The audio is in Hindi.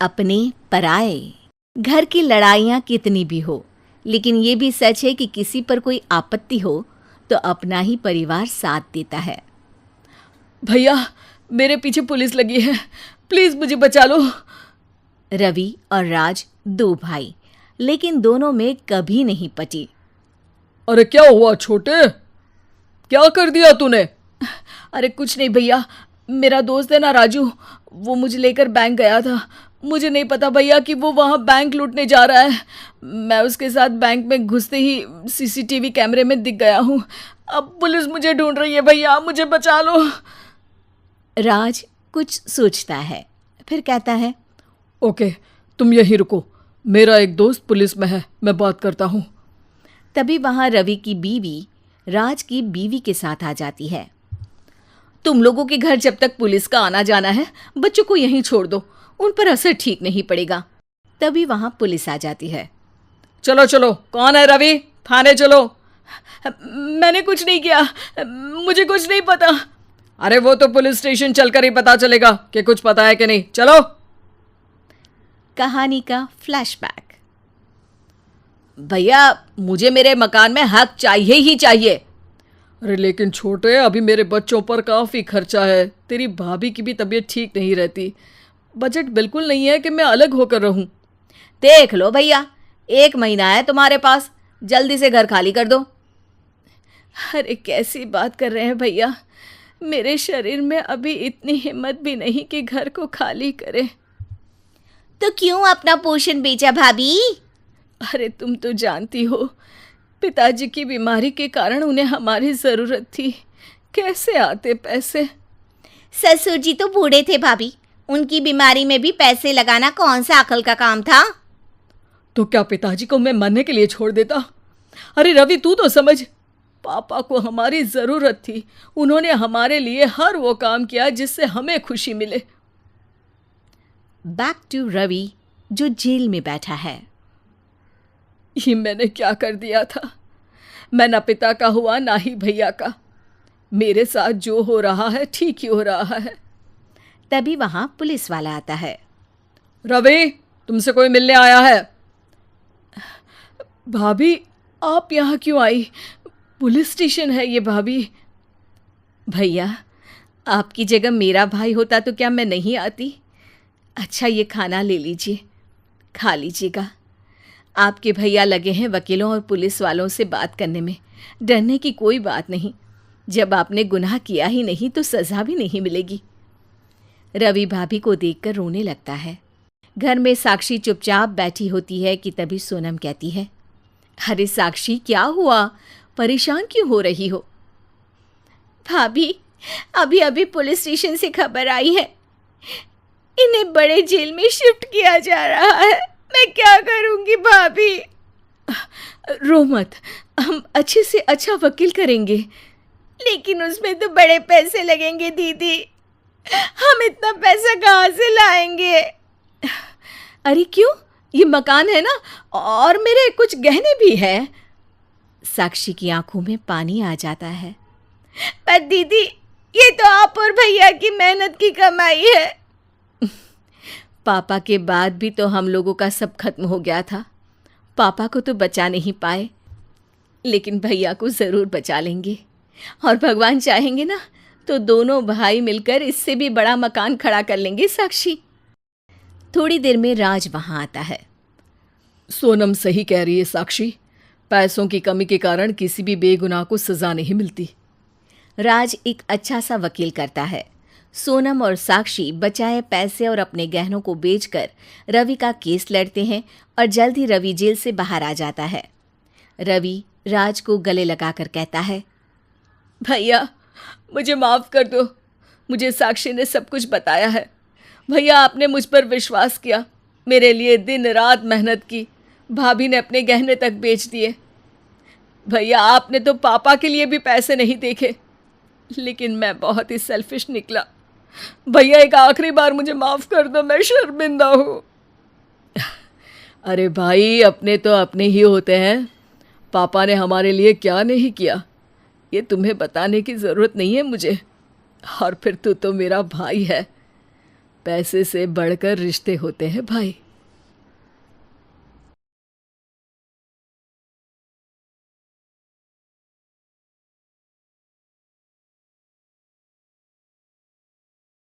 अपने पराए। घर की लड़ाइयाँ कितनी भी हो, लेकिन ये भी सच है कि किसी पर कोई आपत्ति हो तो अपना ही परिवार साथ देता है। भैया, मेरे पीछे पुलिस लगी है, प्लीज मुझे बचा लो। रवि और राज दो भाई, लेकिन दोनों में कभी नहीं पटी। अरे क्या हुआ छोटे, क्या कर दिया तूने? अरे कुछ नहीं भैया, मेरा दोस्त है ना राजू, वो मुझे लेकर बैंक गया था। मुझे नहीं पता भैया कि वो वहाँ बैंक लूटने जा रहा है। मैं उसके साथ बैंक में घुसते ही सीसीटीवी कैमरे में दिख गया हूँ। अब पुलिस मुझे ढूंढ रही है भैया, मुझे बचा लो। राज कुछ सोचता है, फिर कहता है, ओके, तुम यहीं रुको, मेरा एक दोस्त पुलिस में है, मैं बात करता हूँ। तभी वहां रवि की बीवी राज की बीवी के साथ आ जाती है। तुम लोगों के घर जब तक पुलिस का आना जाना है, बच्चों को यहीं छोड़ दो, उन पर असर ठीक नहीं पड़ेगा। तभी वहां पुलिस आ जाती है। चलो चलो, कौन है रवि, थाने चलो। मैंने कुछ नहीं किया, मुझे कुछ नहीं पता। अरे वो तो पुलिस स्टेशन चलकर ही पता चलेगा कि कुछ पता है कि नहीं, चलो। कहानी का फ्लैशबैक। भैया, मुझे मेरे मकान में हक चाहिए ही चाहिए। अरे लेकिन छोटे, अभी मेरे बच्चों पर काफ़ी खर्चा है, तेरी भाभी की भी तबीयत ठीक नहीं रहती, बजट बिल्कुल नहीं है कि मैं अलग होकर रहूं। देख लो भैया, 1 महीना है तुम्हारे पास, जल्दी से घर खाली कर दो। अरे कैसी बात कर रहे हैं भैया, मेरे शरीर में अभी इतनी हिम्मत भी नहीं कि घर को खाली करे। तो क्यों अपना पोषण बेचा भाभी? अरे तुम तो जानती हो, पिताजी की बीमारी के कारण उन्हें हमारी ज़रूरत थी, कैसे आते पैसे। ससुर जी तो बूढ़े थे भाभी, उनकी बीमारी में भी पैसे लगाना कौन सा अकल का काम था। तो क्या पिताजी को मैं मरने के लिए छोड़ देता? अरे रवि, तू तो समझ, पापा को हमारी ज़रूरत थी, उन्होंने हमारे लिए हर वो काम किया जिससे हमें खुशी मिले। बैक टू रवि, जो जेल में बैठा है। ये मैंने क्या कर दिया था? मैं ना पिता का हुआ ना ही भैया का, मेरे साथ जो हो रहा है ठीक ही हो रहा है। तभी वहां पुलिस वाला आता है। रवि, तुमसे कोई मिलने आया है। भाभी, आप यहाँ क्यों आई? पुलिस स्टेशन है ये भाभी। भैया, आपकी जगह मेरा भाई होता तो क्या मैं नहीं आती? अच्छा, ये खाना ले लीजिए, खा लीजिएगा। आपके भैया लगे हैं वकीलों और पुलिस वालों से बात करने में, डरने की कोई बात नहीं, जब आपने गुनाह किया ही नहीं तो सज़ा भी नहीं मिलेगी। रवि भाभी को देखकर रोने लगता है। घर में साक्षी चुपचाप बैठी होती है कि तभी सोनम कहती है, अरे साक्षी, क्या हुआ, परेशान क्यों हो रही हो? भाभी, अभी अभी पुलिस स्टेशन से खबर आई है, इन्हें बड़े जेल में शिफ्ट किया जा रहा है, मैं क्या करूंगी भाभी? रो मत, हम अच्छे से अच्छा वकील करेंगे। लेकिन उसमें तो बड़े पैसे लगेंगे दीदी, हम इतना पैसा कहाँ से लाएंगे? अरे क्यों, ये मकान है ना, और मेरे कुछ गहने भी हैं। साक्षी की आंखों में पानी आ जाता है। पर दीदी, ये तो आप और भैया की मेहनत की कमाई है। पापा के बाद भी तो हम लोगों का सब खत्म हो गया था, पापा को तो बचा नहीं पाए, लेकिन भैया को ज़रूर बचा लेंगे, और भगवान चाहेंगे ना तो दोनों भाई मिलकर इससे भी बड़ा मकान खड़ा कर लेंगे। साक्षी। थोड़ी देर में राज वहाँ आता है। सोनम सही कह रही है साक्षी, पैसों की कमी के कारण किसी भी बेगुनाह को सज़ा नहीं मिलती। राज एक अच्छा सा वकील करता है। सोनम और साक्षी बचाए पैसे और अपने गहनों को बेचकर रवि का केस लड़ते हैं और जल्द ही रवि जेल से बाहर आ जाता है। रवि राज को गले लगाकर कहता है, भैया मुझे माफ़ कर दो, मुझे साक्षी ने सब कुछ बताया है। भैया, आपने मुझ पर विश्वास किया, मेरे लिए दिन रात मेहनत की, भाभी ने अपने गहने तक बेच दिए। भैया, आपने तो पापा के लिए भी पैसे नहीं देखे, लेकिन मैं बहुत ही सेल्फिश निकला। भैया, एक आखिरी बार मुझे माफ़ कर दो, मैं शर्मिंदा हूँ। अरे भाई, अपने तो अपने ही होते हैं, पापा ने हमारे लिए क्या नहीं किया ये तुम्हें बताने की ज़रूरत नहीं है मुझे। और फिर तू तो मेरा भाई है, पैसे से बढ़कर रिश्ते होते हैं भाई।